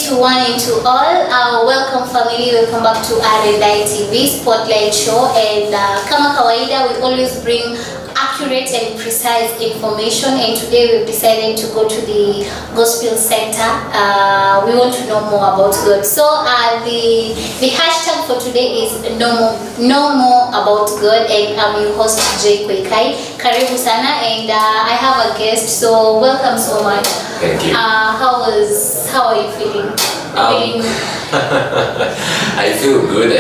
to one and to all. Welcome family, welcome back to RNI TV Spotlight Show. And kama kawaida, we always bring accurate and precise information. And today we've decided to go to the gospel sector. We want to know more about God. So the hashtag for today is know more about God. And I'm your host Jay Kwekai. Karibu sana. And I have a guest. So welcome so much. Thank you. How are you feeling? I feel good.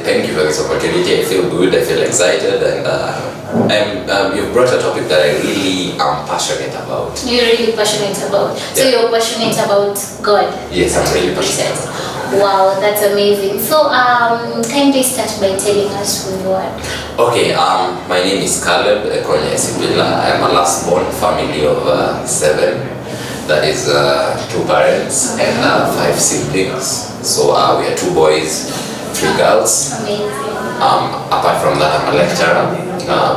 Thank you for this opportunity. I feel good. I feel excited, and you've brought a topic that I really am passionate about. You're really passionate about. So you're passionate about God. Yes, I'm really passionate. Wow, that's amazing. So kindly start by telling us who you are. Okay. My name is Caleb Ekonya Sibila. I'm a last born family of 7. That is 2 parents and 5 siblings. So we are 2 boys, 3 girls. Amazing. Apart from that, I'm a lecturer.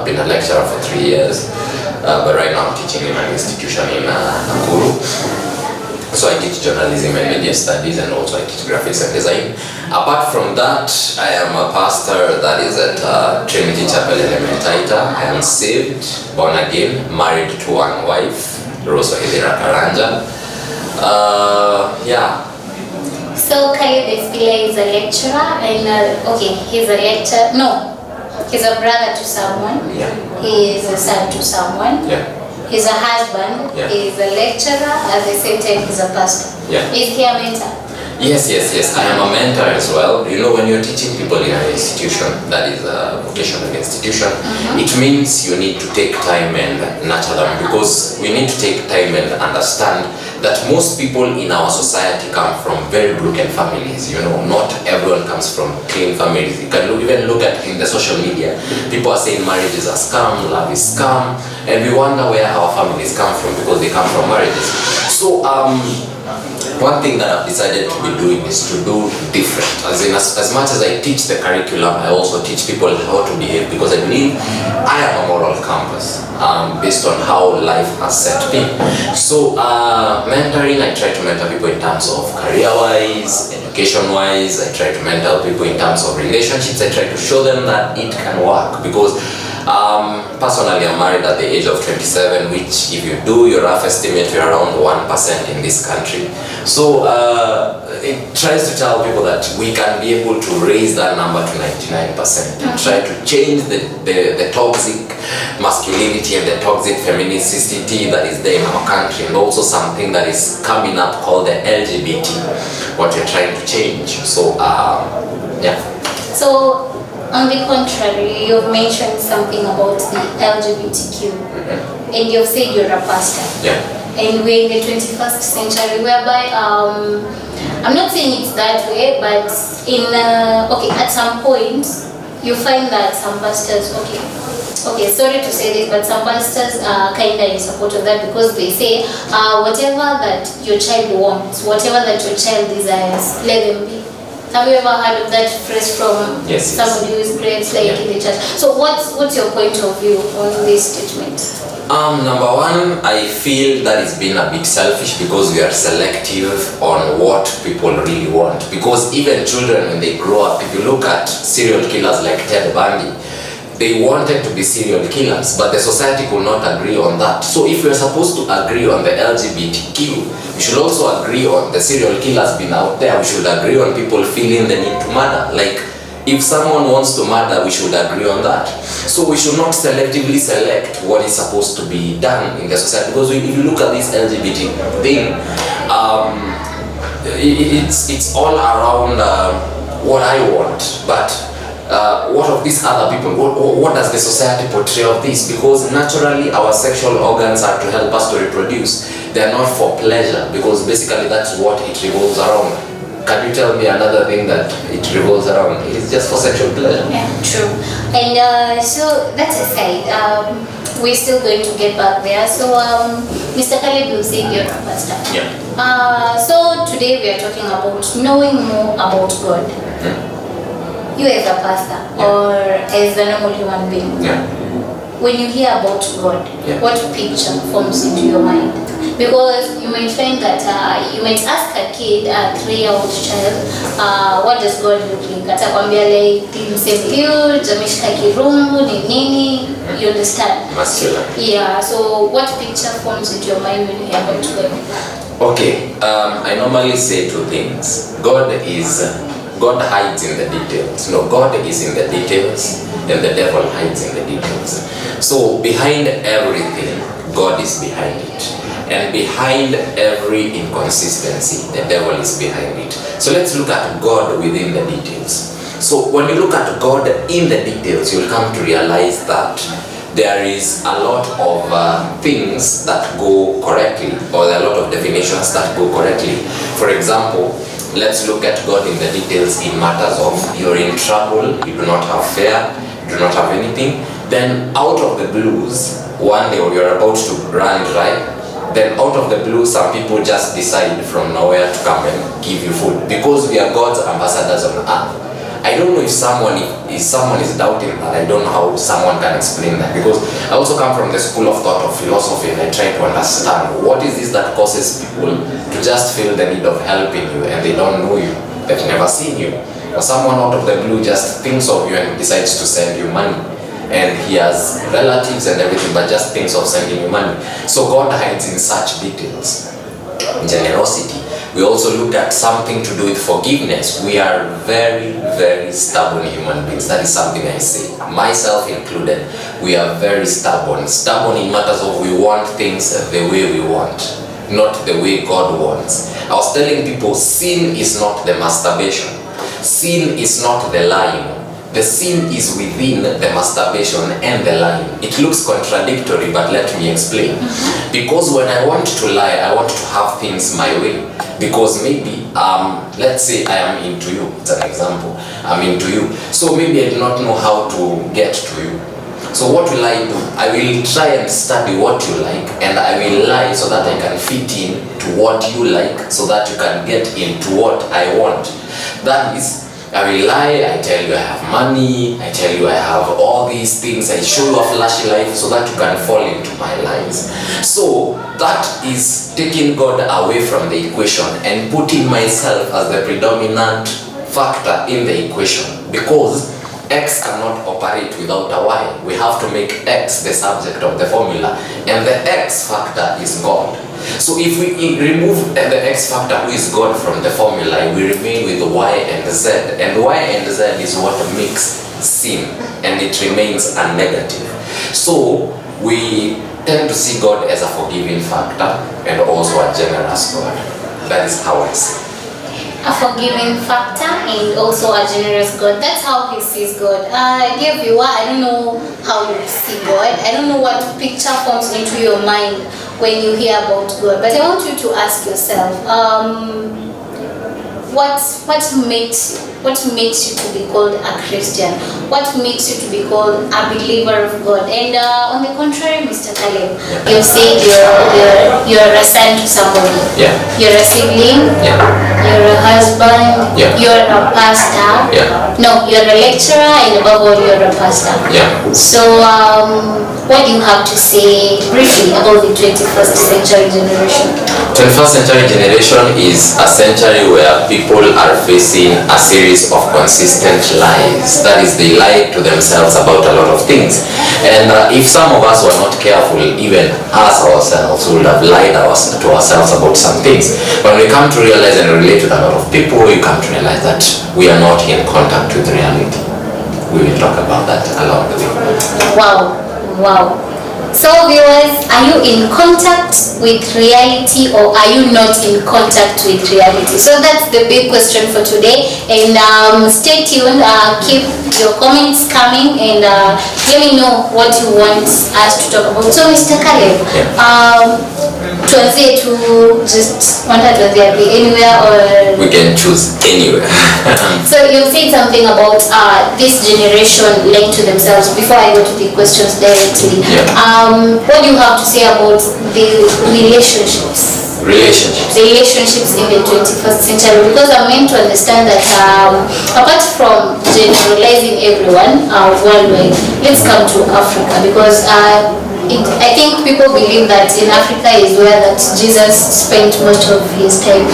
Been a lecturer for 3 years, but right now I'm teaching in an institution in Nakuru. So I teach journalism and media studies, and also I teach graphics and design. Apart from that, I am a pastor that is at Trinity Chapel Elementaita. I am saved, born again, married to one wife, Rosa Hidira Karanja. Yeah. So Caleb Espila is a lecturer, and he's a lecturer. No, he's a brother to someone. Yeah. He is a son to someone. Yeah. He's a husband. Yeah. He's a lecturer. At the same time, he's a pastor. Yeah. Is he a mentor? Yes. I am a mentor as well. You know, when you're teaching people in an institution that is a vocational institution, it means you need to take time and nurture them, because we need to take time and understand that most people in our society come from very broken families. You know, not everyone comes from clean families. You can even look at in the social media, people are saying marriage is a scam, love is scam, and we wonder where our families come from, because they come from marriages. So one thing that I've decided to be doing is to do different. As much as I teach the curriculum, I also teach people how to behave, because I believe I am a moral compass based on how life has set me. So mentoring, I try to mentor people in terms of career-wise, education-wise. I try to mentor people in terms of relationships. I try to show them that it can work, because personally, I'm married at the age of 27, which if you do your rough estimate, you're around 1% in this country. So it tries to tell people that we can be able to raise that number to 99% and try to change the toxic masculinity and the toxic femininity that is there in our country, and also something that is coming up called the LGBT, what we're trying to change. So, yeah. So, on the contrary, you've mentioned something about the LGBTQ, and you've said you're a pastor. Yeah. And we're in the 21st century, whereby I'm not saying it's that way, but at some point you find that some pastors, sorry to say this, but some pastors are kind of in support of that, because they say whatever that your child wants, whatever that your child desires, let them be. Have you ever heard of that phrase from somebody who is great, in the church? So what's your point of view on this statement? Number one, I feel that it's been a bit selfish, because we are selective on what people really want. Because even children, when they grow up, if you look at serial killers like Ted Bundy, they wanted to be serial killers, but the society could not agree on that. So if we're supposed to agree on the LGBTQ, we should also agree on the serial killers being out there. We should agree on people feeling the need to murder. Like, if someone wants to murder, we should agree on that. So we should not selectively select what is supposed to be done in the society. Because if you look at this LGBT thing, it's all around what I want, but what of these other people? What does the society portray of this? Because naturally our sexual organs are to help us to reproduce. They are not for pleasure, because basically that's what it revolves around. Can you tell me another thing that it revolves around? It is just for sexual pleasure. Yeah, true. And so that's aside. We're still going to get back there. So Mr. Caleb, you said you're a pastor. Yeah. So today we are talking about knowing more about God. You as a pastor, or as a normal human being, when you hear about God, what picture forms into your mind? Because you might find that you might ask a kid, a 3-year-old child, what does God look like? Atakwambia like msemiu, jameshika kirungu, ni nini, you understand? Masculine. Yeah, so what picture forms into your mind when you hear about God? Okay, I normally say two things. God hides in the details. No, God is in the details, and the devil hides in the details. So behind everything, God is behind it. And behind every inconsistency, the devil is behind it. So let's look at God within the details. So when you look at God in the details, you'll come to realize that there is a lot of things that go correctly, or there are a lot of definitions that go correctly. For example, let's look at God in the details in matters of you're in trouble, you do not have fare, you do not have anything. Then out of the blues, one day you're about to run dry. Then out of the blue, some people just decide from nowhere to come and give you food, because we are God's ambassadors on earth. I don't know if someone is doubting that. I don't know how someone can explain that, because I also come from the school of thought of philosophy, and I try to understand what is this that causes people to just feel the need of helping you, and they don't know you, they've never seen you, or someone out of the blue just thinks of you and decides to send you money, and he has relatives and everything, but just thinks of sending you money. So God hides in such details. Generosity. We also look at something to do with forgiveness. We are very, very stubborn human beings. That is something I say, myself included. We are very stubborn. Stubborn in matters of we want things the way we want, not the way God wants. I was telling people, sin is not the masturbation. Sin is not the lying. The sin is within the masturbation and the lying. It looks contradictory, but let me explain. Because when I want to lie, I want to have things my way. Because maybe, let's say I am into you. It's an example. I'm into you. So maybe I do not know how to get to you. So what will I do? I will try and study what you like, and I will lie so that I can fit in to what you like, so that you can get into what I want. That is, I will lie, I tell you I have money, I tell you I have all these things, I show you a flashy life so that you can fall into my lies. So that is taking God away from the equation and putting myself as the predominant factor in the equation, because X cannot operate without a Y. We have to make X the subject of the formula, and the X factor is God. So if we remove the X factor, who is God, from the formula, we remain with Y and Z. And Y and Z is what makes sin, and it remains a negative. So we tend to see God as a forgiving factor and also a generous God. That is how I see it. A forgiving factor and also a generous God. That's how he sees God. Dear viewer, I don't know how you see God. I don't know what picture forms into your mind when you hear about God. But I want you to ask yourself, what makes you to be called a Christian? What makes you to be called a believer of God? And on the contrary, Mr. Caleb, you've said you're a son to somebody. Yeah. You're a sibling. Yeah. You're a husband. Yeah. You're a pastor. Yeah. No, you're a lecturer, and above all, you're a pastor. Yeah. So, what do you have to say briefly about the 21st century generation? 21st century generation is a century where people are facing a series of consistent lies. That is, they lie to themselves about a lot of things. And if some of us were not careful, even us ourselves would have lied to ourselves about some things. When we come to realize and relate with a lot of people, we come to realize that we are not in contact with reality. We will talk about that along the way. Wow. Wow. So viewers, are you in contact with reality, or are you not in contact with reality? So that's the big question for today. And stay tuned, keep your comments coming, and let me know what you want us to talk about. So Mr. Caleb, tuanzie to just want to be anywhere, or we can choose anywhere. So you said something about this generation lying to themselves. Before I go to the questions directly, what do you have to say about the relationships in the 21st century? Because I'm meant to understand that apart from generalizing everyone worldwide, let's come to Africa, because I think people believe that in Africa is where that Jesus spent most of his time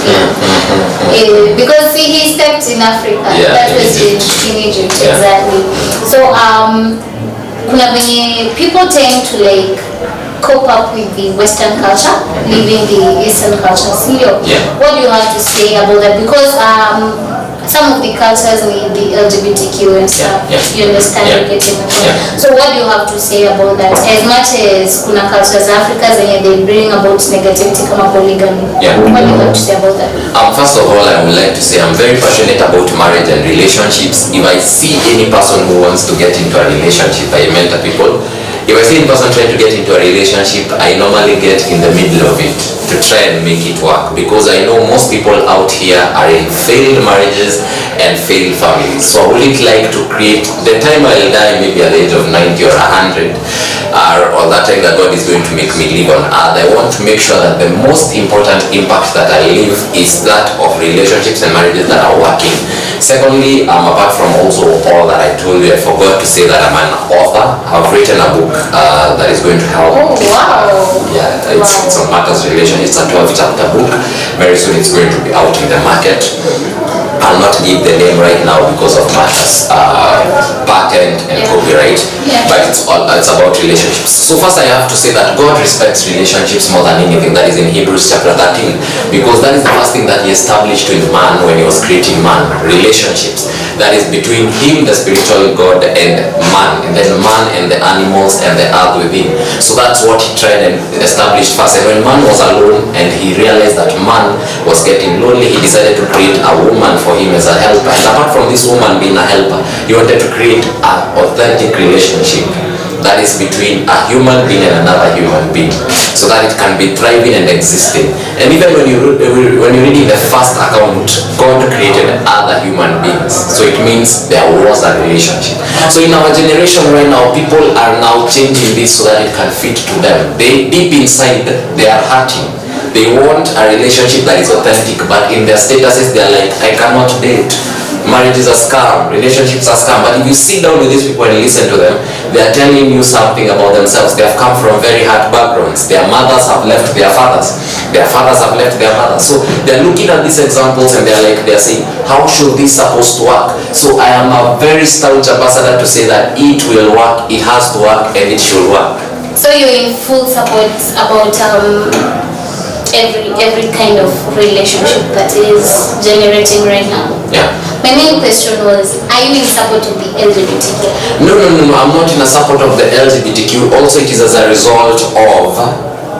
because he stepped in Africa. That was in Egypt, exactly. So kuna venye people tend to like cope up with the Western culture, leaving the Eastern culture. What do you have to say about that? Because some of the cultures need the LGBTQ and stuff. You understand? So what do you have to say about that? As much as kuna cultures Africa they bring about negativity kama polygamy. What do you have to say about that? First of all, I would like to say I'm very passionate about marriage and relationships. If I see any person who wants to get into a relationship, I mentor people. If I see a person trying to get into a relationship, I normally get in the middle of it to try and make it work, because I know most people out here are in failed marriages and failed families. So I wouldn't like to create, the time I'll die maybe at the age of 90 or 100, or that time that God is going to make me live on earth, I want to make sure that the most important impact that I leave is that of relationships and marriages that are working. Secondly, apart from also all that I told you, I forgot to say that I'm an author. I've written a book that is going to help. Oh, wow. It's on matters relation. It's a 12-chapter book. Very soon it's going to be out in the market. I'll not give the name right now because of matters, patent and copyright, but it's about relationships. So first I have to say that God respects relationships more than anything. That is in Hebrews chapter 13, because that is the first thing that he established in man when he was creating man. Relationships. That is between him, the spiritual God, and man, and then man and the animals and the earth within. So that's what he tried and established first. And when man was alone and he realized that man was getting lonely, he decided to create a woman for him as a helper. And apart from this woman being a helper, he wanted to create an authentic relationship that is between a human being and another human being, so that it can be thriving and existing. And even when you're reading the first account, God created other human beings, so it means there was a relationship. So in our generation right now, people are now changing this so that it can fit to them. They deep inside, they are hurting. They want a relationship that is authentic, but in their statuses they are like, I cannot date. Marriage is a scam, relationships are scam. But if you sit down with these people and listen to them, they are telling you something about themselves. They have come from very hard backgrounds. Their mothers have left their fathers. Their fathers have left their mothers. So they are looking at these examples and they are saying, how should this supposed to work? So I am a very stout ambassador to say that it will work, it has to work, and it should work. So you're in full support about every kind of relationship that is generating right now. My main question was, are you in support of the LGBTQ? No, I'm not in a support of the LGBTQ. Also, it is as a result of,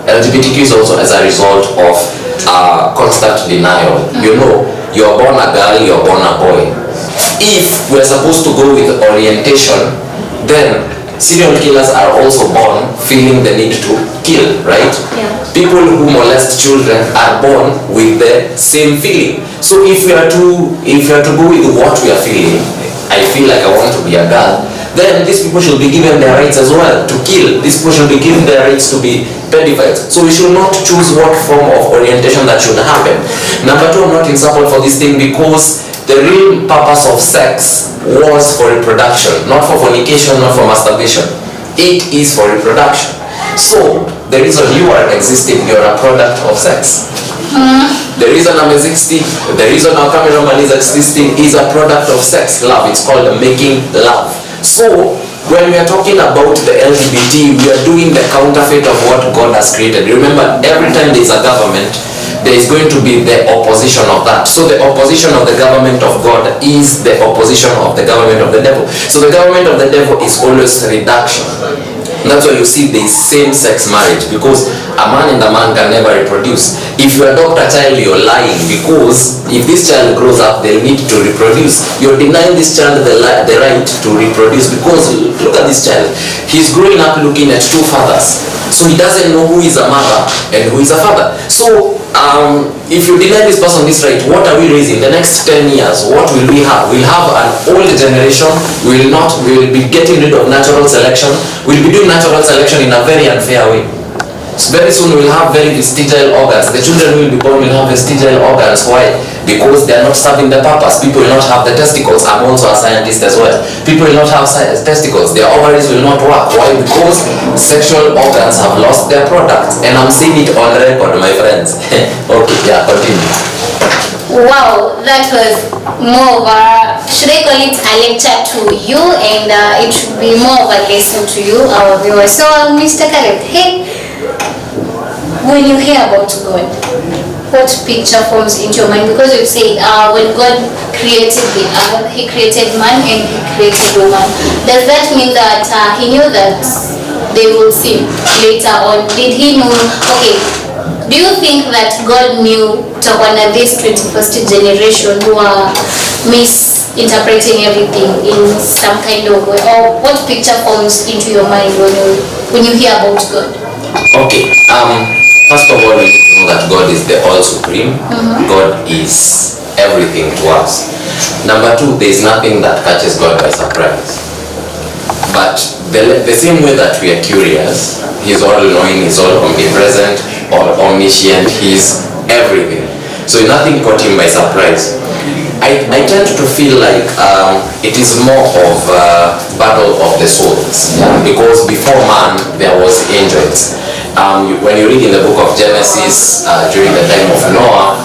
LGBTQ is also as a result of constant denial. You know, you're born a girl, you're born a boy. If we're supposed to go with orientation, then serial killers are also born feeling the need to kill, right? People who molest children are born with the same feeling. So if we are to go with what we are feeling, I feel like I want to be a girl, then these people should be given their rights as well to kill. These people should be given their rights to be pedophiles. So we should not choose what form of orientation that should happen. Number two, I'm not in support for this thing because the real purpose of sex was for reproduction, not for fornication, not for masturbation. It is for reproduction. So the reason you are existing, you're a product of sex. The reason I'm existing, the reason our cameraman is existing is a product of sex, love. It's called making love. So when we are talking about the LGBT, we are doing the counterfeit of what God has created. Remember, every time there is a government, there is going to be the opposition of that. So the opposition of the government of God is the opposition of the government of the devil. So the government of the devil is always reduction. That's why you see the same-sex marriage, because a man and a man can never reproduce. If you adopt a child, you're lying, because if this child grows up, they'll need to reproduce. You're denying this child the right to reproduce, because look at this child. He's growing up looking at two fathers. So he doesn't know who is a mother and who is a father. So if you deny this person this right, what are we raising? The next 10 years, what will we have? We'll have an old generation. We will be getting rid of natural selection. We'll be doing natural selection in a very unfair way. Very soon we'll have very vestigial organs. The children will be born will have vestigial organs. Why? Because they are not serving the purpose. People will not have the testicles. I'm also a scientist as well. People will not have testicles. Their ovaries will not work. Why? Because sexual organs have lost their product. And I'm saying it on record, my friends. Okay, yeah, continue. Wow, that was more of a, should I call it a lecture to you, and it should be more of a lesson to you, our viewers. So, Mr. Caleb, hey, when you hear about God, what picture forms into your mind? Because you say when God created the earth, He created man and He created woman. Does that mean that He knew that they will sin later on? Did He know? Okay, do you think that God knew this 21st generation who are misinterpreting everything in some kind of way? Or what picture forms into your mind when you hear about God? Okay, first of all, we need to know that God is the all supreme. God is everything to us. Number two, there is nothing that catches God by surprise. But the same way that we are curious, He's all knowing, He's all omnipresent, all omniscient, He's everything. So nothing caught Him by surprise. I tend to feel like it is more of a battle of the souls, because before man there was angels. When you read in the book of Genesis, during the time of Noah,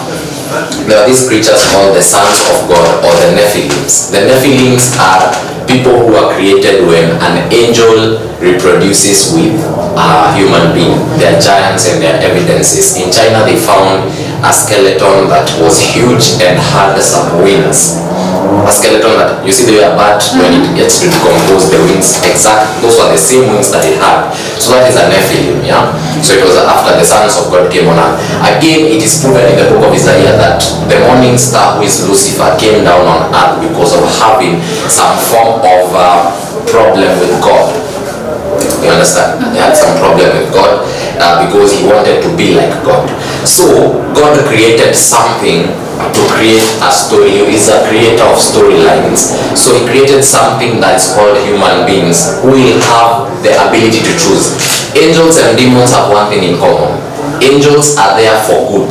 there are these creatures called the sons of God, or the Nephilims. The Nephilims are people who are created when an angel reproduces with a human being. They are giants and they are evidences. In China they found a skeleton that was huge and had some wings. A skeleton that, you see the way a bat, when it gets to decompose, the wings, those were the same wings that it had. So that is a Nephilim, yeah? So it was after the sons of God came on earth. Again, it is proven in the book of Isaiah that the morning star, who is Lucifer, came down on earth because of having some form of problem with God. You understand? He had some problem with God because he wanted to be like God. So God created something to create a story. He is a creator of storylines. So he created something that is called human beings, who will have the ability to choose. Angels and demons have one thing in common. Angels are there for good.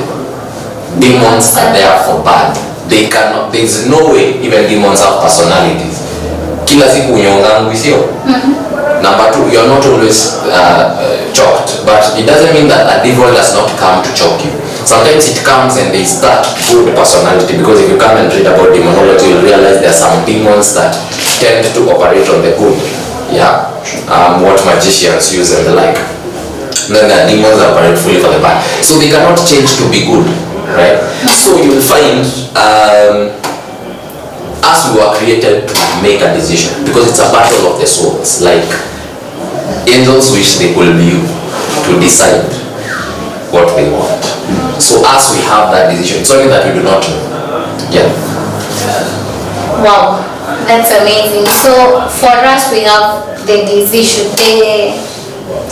Demons are there for bad. They cannot, there is no way even demons have personalities. Kila siku unyongangu sio? Number two, you are not always choked, but it doesn't mean that a devil does not come to choke you. Sometimes it comes and there is that good personality, because if you come and read about demonology, you'll realize there are some demons that tend to operate on the good. Yeah, what magicians use and the like. Then there are demons that operate fully for the bad. So they cannot change to be good, right? So you'll find us, we were created to make a decision, because it's a battle of the souls. Like angels wish they could be you, to decide what they want. So us, we have that decision. It's only that we do not know. Yeah. Wow, that's amazing. So for us, we have the decision,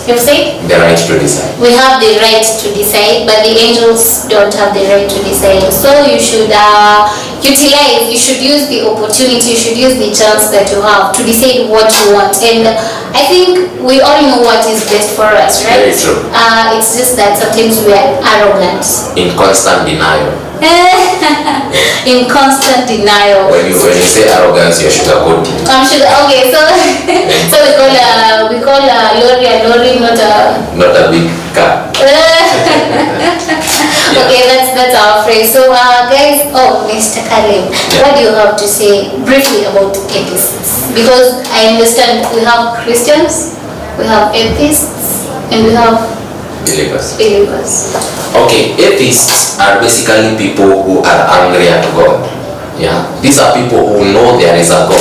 you say? The right to decide. We have the right to decide, but the angels don't have the right to decide. So you should utilize, you should use the opportunity, you should use the chance that you have to decide what you want. And I think we all know what is best for us, right? Very true. It's just that sometimes we are arrogant. In constant denial. In constant denial. When you say arrogance, you're sugarcoating. Okay, so so we call a lorry a lorry, not a big car. Okay, that's our phrase. So guys, Mr. Caleb, what do you have to say briefly about atheists? Because I understand we have Christians, we have atheists, and we have believers. Okay, atheists are basically people who are angry at God. Yeah, these are people who know there is a God.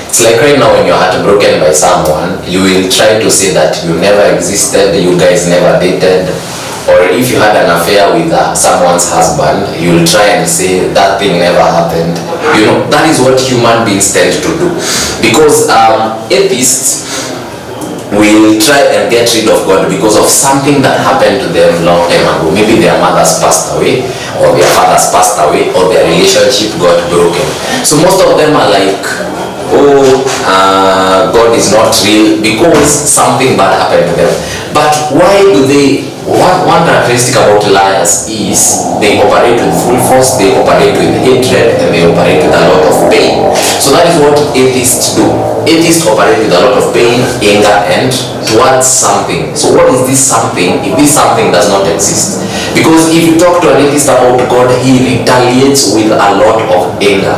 It's like right now when you're heartbroken by someone, you will try to say that you never existed, you guys never dated, or if you had an affair with someone's husband, you will try and say that thing never happened. You know, that is what human beings tend to do, because atheists will try and get rid of God because of something that happened to them long time ago. Maybe their mothers passed away, or their fathers passed away, or their relationship got broken. So most of them are like, God is not real because something bad happened to them. But why do they, one characteristic about liars is they operate with full force, they operate with hatred, and they operate with a lot of pain. So that is what atheists do. Atheists operate with a lot of pain, anger, and towards something. So what is this something if this something does not exist? Because if you talk to an atheist about God, he retaliates with a lot of anger.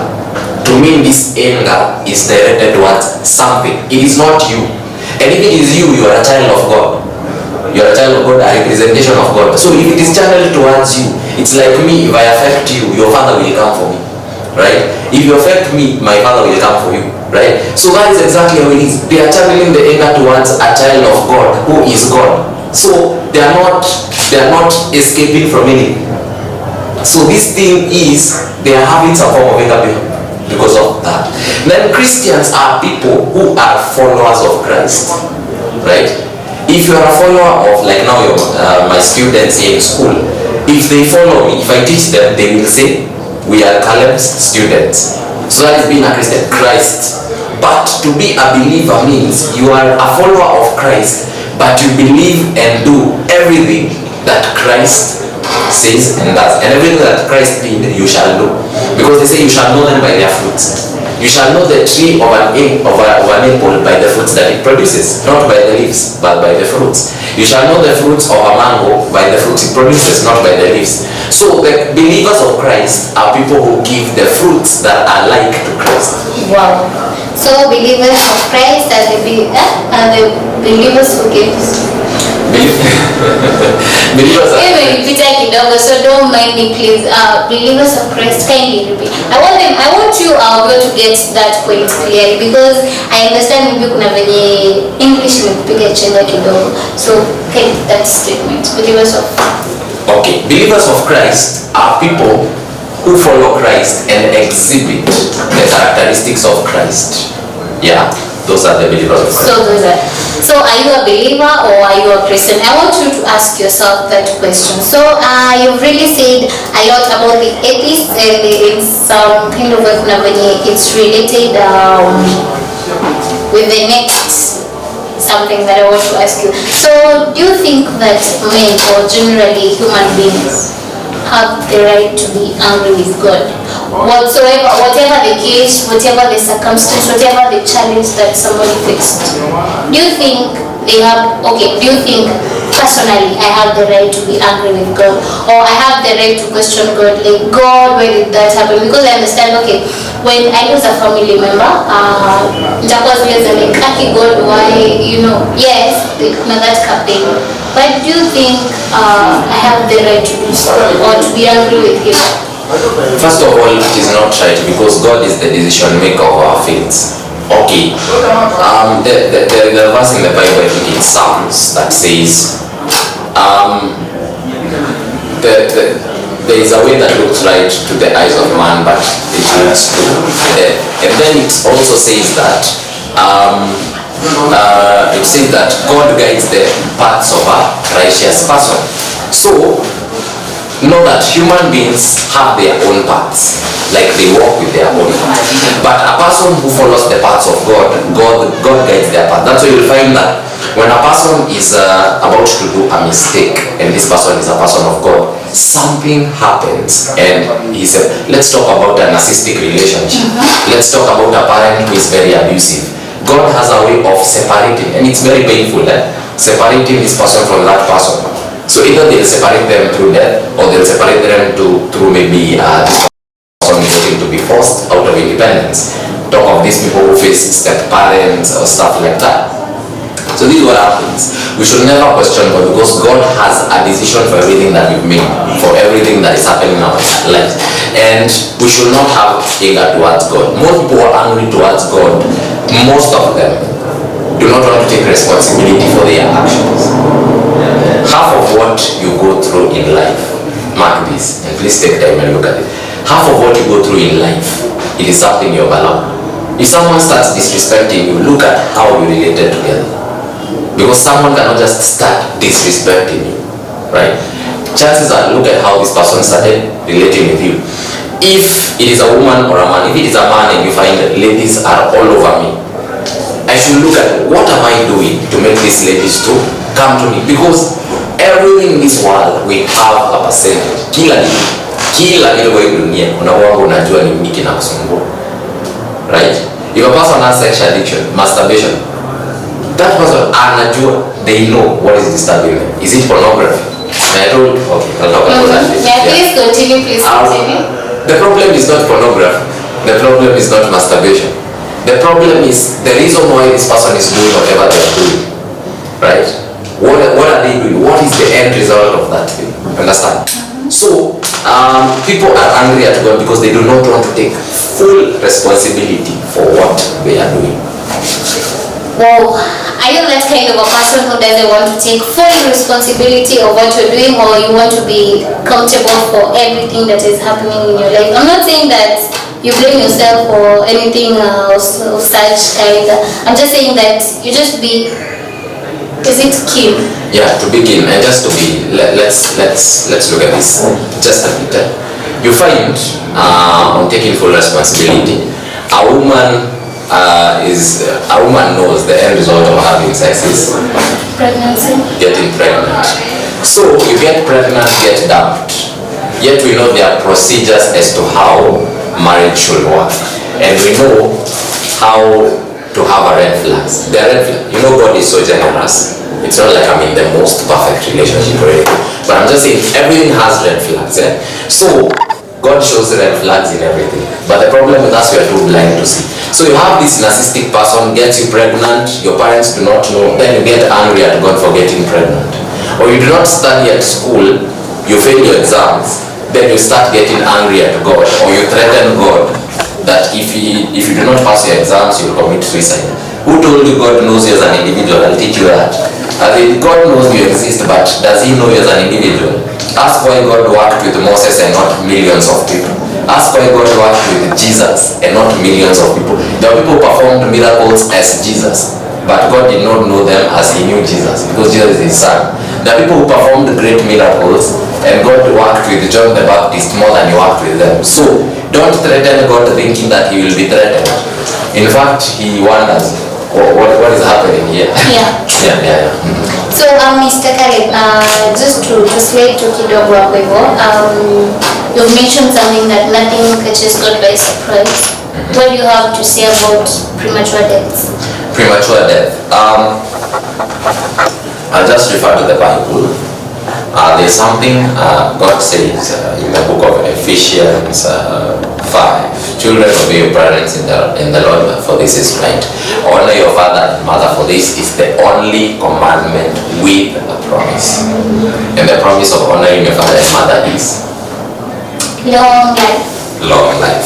To me, this anger is directed towards something. It is not you. And if it is you, you are a child of God. You are a child of God, a representation of God. So if it is channeled towards you, it's like me. If I affect you, your father will come for me, right? If you affect me, my father will come for you, right? So that is exactly how it is. They are channeling the anger towards a child of God who is God. So they are not escaping from anything. So this thing is, they are having some form of anger because of that. Then Christians are people who are followers of Christ, right? If you are a follower of, like now my students here in school, if they follow me, if I teach them, they will say, we are Caleb's students. So that is being a Christian, Christ. But to be a believer means you are a follower of Christ, but you believe and do everything that Christ says and does, and everything that Christ did you shall do, because they say you shall know them by their fruits. You shall know the tree of an apple by the fruits that it produces, not by the leaves but by the fruits. You shall know the fruits of a mango by the fruits it produces, not by the leaves. So the believers of Christ are people who give the fruits that are like to Christ. Wow. So believers of Christ are the believers who give. Believers are so don't mind me please. Believers of Christ, kindly repeat. I want you to get that point clearly, because I understand maybe kuna venye English imekupiga chenga kidogo. So okay, that statement. Believers of Believers of Christ are people who follow Christ and exhibit the characteristics of Christ. Yeah, those are the believers of Christ. So are you a believer or are you a Christian? I want you to ask yourself that question. So you've really said a lot about the atheists, and it's some kind of like it's related with the next something that I want to ask you. So do you think that men, or generally human beings, have the right to be angry with God? Whatever the case, whatever the circumstance, whatever the challenge that somebody faced, do you think they have, do you think personally I have the right to be angry with God, or I have the right to question God, like, God, why did that happen? Because I understand, when I lose a family member, like, God, why, yes, that happened. But do you think I have the right to do so, or to be angry with Him? First of all, it is not right, because God is the decision maker of our fates. The verse in the Bible, I think it's Psalms, that says, there is a way that looks right to the eyes of man, but it leads to death. And then it also says that God guides the paths of a righteous person. So know that human beings have their own paths, like they walk with their own path. But a person who follows the paths of God guides their path. That's why you'll find that when a person is about to do a mistake, and this person is a person of God, something happens, and he said, let's talk about a narcissistic relationship. Let's talk about a parent who is very abusive. God has a way of separating, and it's very painful, separating this person from that person. So either they'll separate them through death, or they'll separate them through maybe this person getting to be forced out of independence. Talk of these people who face step parents or stuff like that. So this is what happens. We should never question God, because God has a decision for everything that we've made, for everything that is happening in our lives. And we should not have anger towards God. Most people are angry towards God. Most of them do not want to take responsibility for their actions. Half of what you go through in life, mark this, and please take time and look at it. Half of what you go through in life, it is something you've allowed. If someone starts disrespecting you, look at how you related together. Because someone cannot just start disrespecting you, right? Chances are, look at how this person started relating with you. If it is a woman or a man, if it is a man and you find that ladies are all over me, I should look at what am I doing to make these ladies to come to me, because everything in this world we have a percentage. Kila ile wewe dunia unajua ni nini kinakusumbua, right? If a person has sexual addiction, masturbation, that person anajua, they know what is disturbing them. Is it pornography? And I told, okay, I'll talk about that. Yeah, please continue, The problem is not pornography. The problem is not masturbation. The problem is the reason why this person is doing whatever they are doing, right? What are they doing? What is the end result of that thing? Understand? So, people are angry at God because they do not want to take full responsibility for what they are doing. Wow, are you that kind of a person who doesn't want to take full responsibility of what you're doing, or you want to be accountable for everything that is happening in your life? I'm not saying that you blame yourself for anything of such kind. I'm just saying that you just be. Is it keen? Yeah, to begin, and just to be, let's look at this just a bit. You find on taking full responsibility, a woman knows the end result of having sex is pregnancy. Getting pregnant. So you get pregnant, get dumped. Yet we know there are procedures as to how marriage should work, and we know how to have a red flags. The red flag, you know, God is so generous. It's not like I'm in the most perfect relationship or anything, but I'm just saying everything has red flags. So God shows red flags in everything, but the problem with us, we are too blind to see. So you have this narcissistic person gets you pregnant, your parents do not know, then you get angry at God for getting pregnant. Or you do not study at school, you fail your exams, then you start getting angry at God, or you threaten God that if you do not pass your exams, you'll commit suicide. Who told you God knows you as an individual? I'll teach you that. I mean, God knows you exist, but does he know you as an individual? Ask why God worked with Moses and not millions of people. Ask why God worked with Jesus and not millions of people. There are people who performed miracles as Jesus, but God did not know them as he knew Jesus, because Jesus is his son. There are people who performed great miracles and God worked with John the Baptist more than he worked with them. So don't threaten God thinking that he will be threatened. In fact, he wonders what is happening here. Yeah. So Mr. Caleb, just to slate to kidogo hapo hivyo, you've mentioned something that nothing catches God by surprise. What do you have to say about premature death? Premature death. I'll just refer to the Bible. There's something God says in the book of Ephesians 5. Children, obey your parents in the Lord, for this is right. Honor your father and mother, for this is the only commandment with a promise. And the promise of honoring your father and mother is long life. Long life.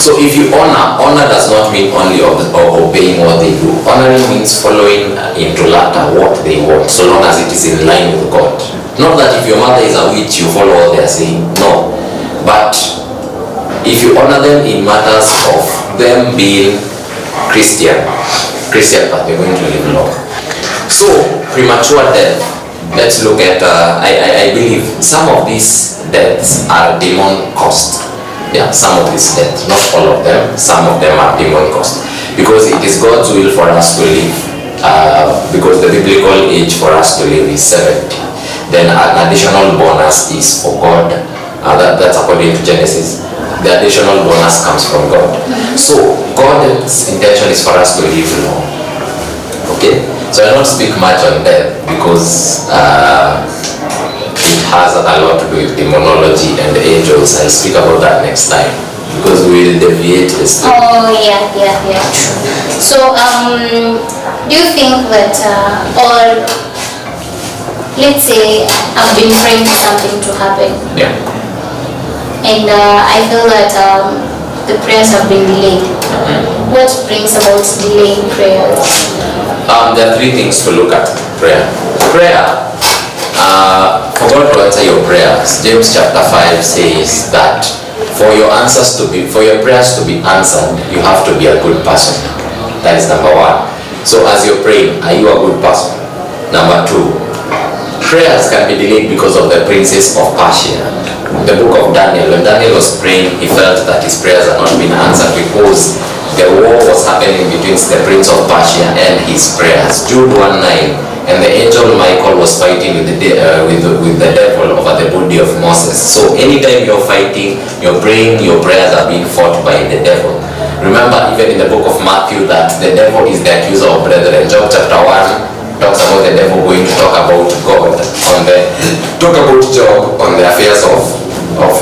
So if you honor does not mean only obeying what they do. Honoring means following into latter what they want, so long as it is in line with God. Not that if your mother is a witch, you follow what they are saying. No. But if you honor them in matters of them being Christian path, you're going to live long. So, premature death, let's look at, I believe some of these deaths are demon caused. Yeah, some of these deaths, not all of them, some of them are demon caused. Because it is God's will for us to live, because the biblical age for us to live is 70. Then an additional bonus is for God, that's according to Genesis. The additional bonus comes from God. So God's intention is for us to live long. Okay? So I don't speak much on death because it has a lot to do with demonology and angels. I'll speak about that next time because we will deviate this. Oh yeah. So do you think that or let's say I've been praying for something to happen. Yeah. And I feel that the prayers have been delayed. What brings about delaying prayers? There are three things to look at prayer. Prayer, for God to answer your prayers, James chapter 5 says that for your prayers to be answered, you have to be a good person. That is number one. So as you're praying, are you a good person? Number two, prayers can be delayed because of the princes of Persia. The book of Daniel, when Daniel was praying, he felt that his prayers are not being answered because the war was happening between the Prince of Persia and his prayers. Jude 1:9. And the angel Michael was fighting with the devil over the body of Moses. So anytime you're fighting, you're praying, your prayers are being fought by the devil. Remember, even in the book of Matthew, that the devil is the accuser of brethren. Job chapter 1 talks about the devil going to talk about God Job on the affairs of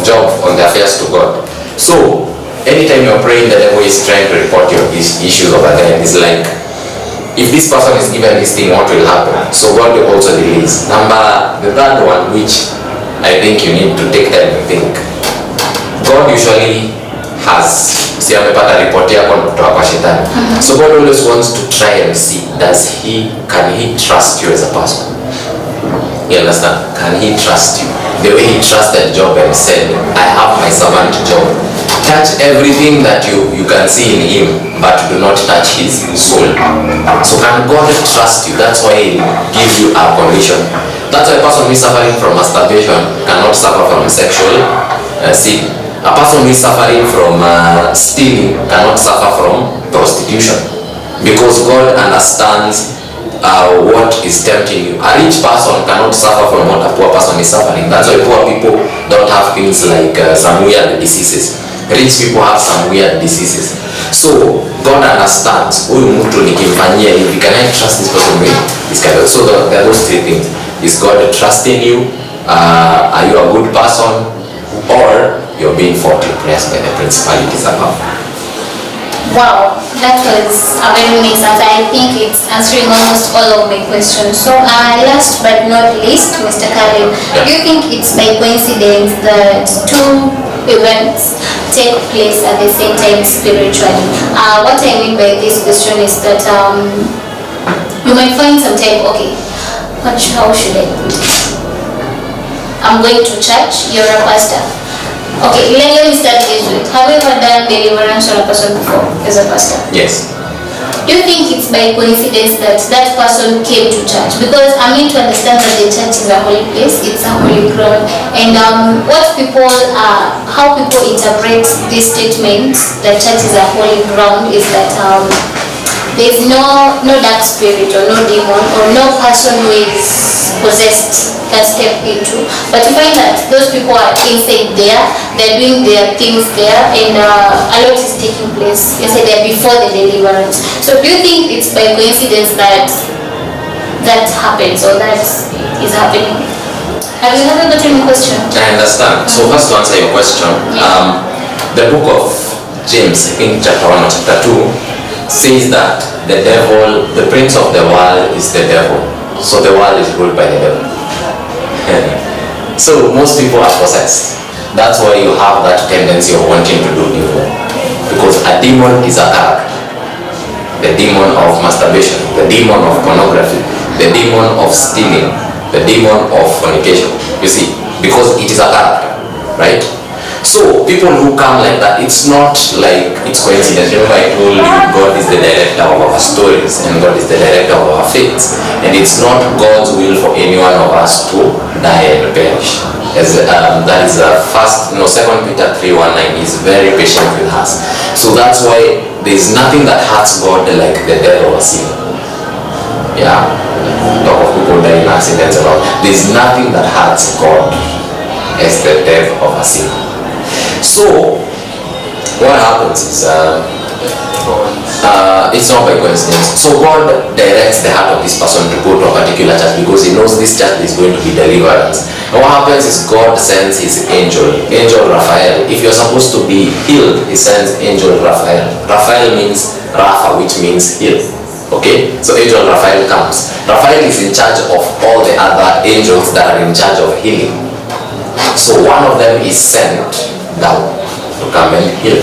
Job, on the affairs to God. So anytime you're praying, the devil is trying to report your issues over there. It's like, if this person is given this thing, what will happen? So God will also release. The third one, which I think you need to take time to think. God usually has, amepata report yako kutoka kwa shetani. So God always wants to try and see, can he trust you as a person? You understand? Can he trust you? The way he trusted Job and said, I have my servant Job. Touch everything that you can see in him, but do not touch his soul. So can God trust you? That's why he gives you a condition. That's why a person who is suffering from masturbation cannot suffer from sexual sin. A person who is suffering from stealing cannot suffer from prostitution, because God understands what is tempting you. A rich person cannot suffer from what a poor person is suffering. That's why poor people don't have things like some weird diseases. Rich people have some weird diseases. So God understands, huyu mtu nikimfanyia hivi, can I trust this person with this kind of. So there are those three things. Is God trusting you? Are you a good person? Or you're being fought in prayers by the principalities above? Wow, that was a very nice answer. I think it's answering almost all of my questions. So last but not least, Mr. Karim, do you think it's by coincidence that two events take place at the same time spiritually? What I mean by this question is that you might find some time, okay, how should I put it? I'm going to church, you're a pastor. Okay, let me start this way. Have you ever done deliverance on a person before as a pastor? Yes. Do you think it's by coincidence that that person came to church? Because I mean to understand that the church is a holy place, it's a holy ground. And how people interpret this statement that church is a holy ground is that there's no dark spirit or no demon or no person who is possessed can step into. But you find that those people are inside there, they're doing their things there, and a lot is taking place. You said they're before the deliverance. So do you think it's by coincidence that happens or that is happening? Have you ever gotten a question? I understand. So first, to answer your question, the book of James, I think chapter 1 or chapter 2, says that the devil, the prince of the world is the devil. So the world is ruled by the devil. So most people are possessed. That's why you have that tendency of wanting to do evil. Because a demon is a character. The demon of masturbation, the demon of pornography, the demon of stealing, the demon of fornication. You see, because it is a character, right? So people who come like that, it's not like it's coincidence. Remember I told you God is the director of our stories and God is the director of our fates. And it's not God's will for any one of us to die and perish. As that is Second Peter 3:19 is very patient with us. So that's why there's nothing that hurts God like the death of a sinner. Yeah, talk of people dying in accidents and all. There's nothing that hurts God as the death of a sinner. So what happens is it's not by coincidence. So God directs the heart of this person to go to a particular church because he knows this church is going to be deliverance. And what happens is God sends his angel Raphael. If you're supposed to be healed, he sends angel Raphael. Raphael means Rapha, which means heal. Okay, so angel Raphael comes. Raphael is in charge of all the other angels that are in charge of healing. So one of them is sent down to come and heal.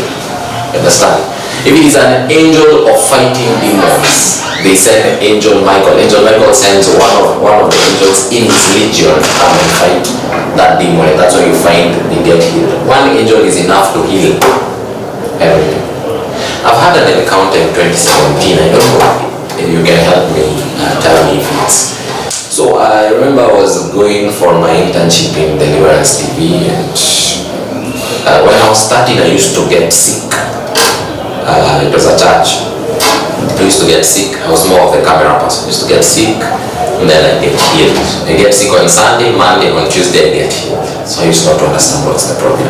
Understand? If it is an angel of fighting demons, they send angel Michael. Angel Michael sends one of the angels in his legion to come and fight that demon. And that's why you find they get healed. One angel is enough to heal everything. I've had an encounter in 2017. I don't know if you can help me tell me if it's. So I remember I was going for my internship in Deliverance TV, and when I was starting, I used to get sick. It was a church. I used to get sick. I was more of a camera person. I used to get sick, and then I get healed. I get sick on Sunday, Monday, on Tuesday I get healed. So I used not to understand what's the problem.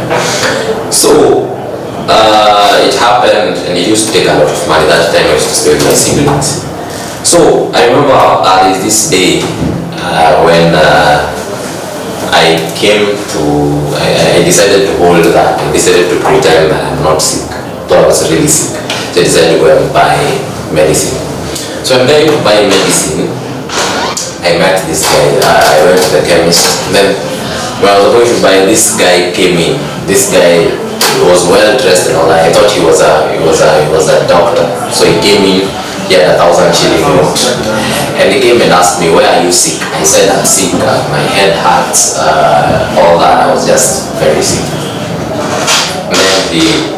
So it happened, and it used to take a lot of money. That time I used to stay with my siblings. So I remember there's this day when I decided to hold that. I decided to pretend that I'm not sick, though I was really sick. So I decided to go and buy medicine. So I'm going to buy medicine. I met this guy. I went to the chemist. Then when I was going to buy, this guy came in. This guy was well dressed and all that. I thought he was a doctor. So he came in. He had 1,000 shilling note, and he came and asked me, "Where are you sick?" I said, "I'm sick. My head hurts. All that. I was just very sick." And then he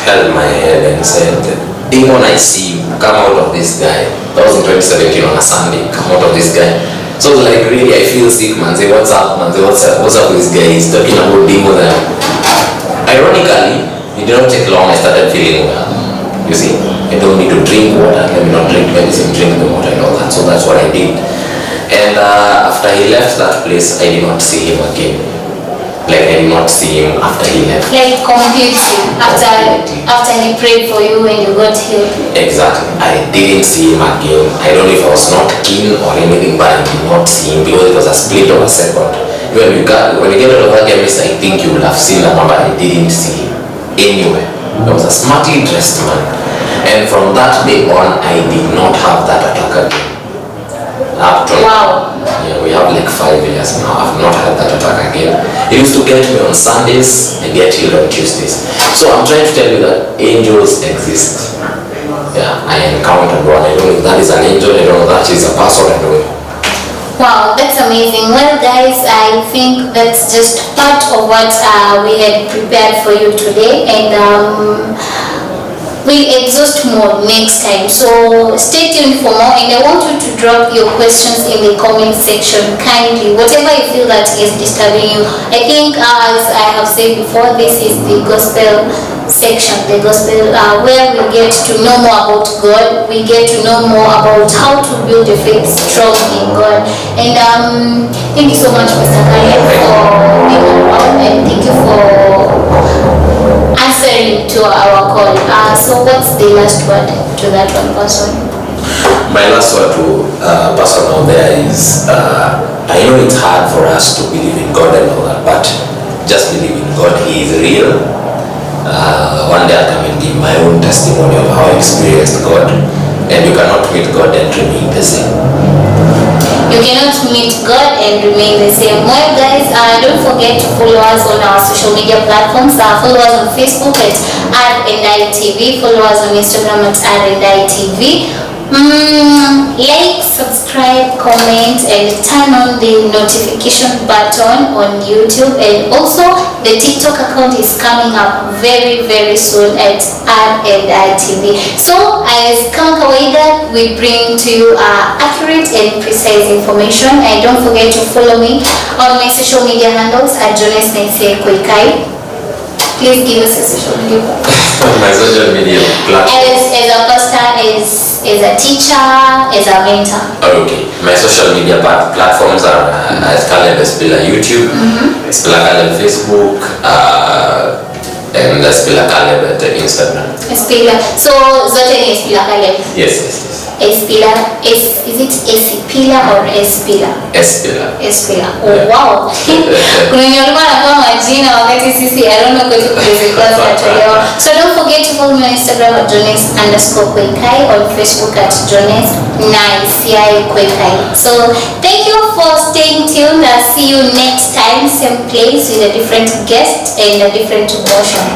held my head and said, "Demon, I see you. Come out of this guy." That was in 2017 on a Sunday. "Come out of this guy." So I was like, really, I feel sick, man. Say, "What's up, man? Say, what's up with this guy? He's talking about demons." Ironically, it did not take long. I started feeling well. You see, I don't need to drink water. Let me not drink medicine, drink the water and all that. So that's what I did. And after he left that place, I did not see him again. Like, I did not see him after he left. Like completely. After he prayed for you and you got healed. Exactly. I didn't see him again. I don't know if I was not keen or anything, but I did not see him because it was a split of a second. When you get out of that chemist, I think you will have seen that man, but I didn't see him anywhere. I was a smartly dressed man. And from that day on, I did not have that attack again. Wow. Yeah, we have like 5 years now. I've not had that attack again. It used to get me on Sundays, I get healed on Tuesdays. So I'm trying to tell you that angels exist. Yeah, I encountered one. I don't know if that is an angel, I don't know if that is a person, I don't know. Wow, that's amazing. Well, guys, I think that's just part of what we had prepared for you today, and we'll exhaust more next time. So stay tuned for more, and I want you to drop your questions in the comment section kindly. Whatever you feel that is disturbing you. I think, as I have said before, this is the gospel section, the gospel where we get to know more about God. We get to know more about how to build a faith strong in God. And thank you so much, Mr. Khaled, for being around, and thank you for answering to our call. So what's the last word to that one person? My last word to person out there is, I know it's hard for us to believe in God and all that, but just believe in God. He is real. One day I'll come and give my own testimony of how I experienced God, and you cannot meet God and remain the same. You cannot meet God and remain the same. Well, guys, don't forget to follow us on our social media platforms. Follow us on Facebook at @RNITV. Follow us on Instagram at @RNITV. Like, subscribe, comment, and turn on the notification button on YouTube. And also, the TikTok account is coming up very, very soon at RNITV. So, as kama kawaida, we bring to you accurate and precise information. And don't forget to follow me on my social media handles at Jones Koikai. Please give us a social media. My social media platform. As a pastor, as a teacher, as a mentor. Okay. My social media platforms are Caleb Espila YouTube, Espila Caleb Facebook, and Espila Caleb at Instagram. Espila. So zote ni Espila Caleb. Yes. Espila. Is it Espila or Espila? Espila. Oh, yeah. Wow. Kuna nyolima na kwa majina wakati sisi I don't know kwetu kulizikwa zatolewa. So don't forget to follow me on Instagram at Jones_Koikai, on Facebook at Jones_Koikai. So thank you for staying tuned. I'll see you next time, same place with a different guest and a different motion.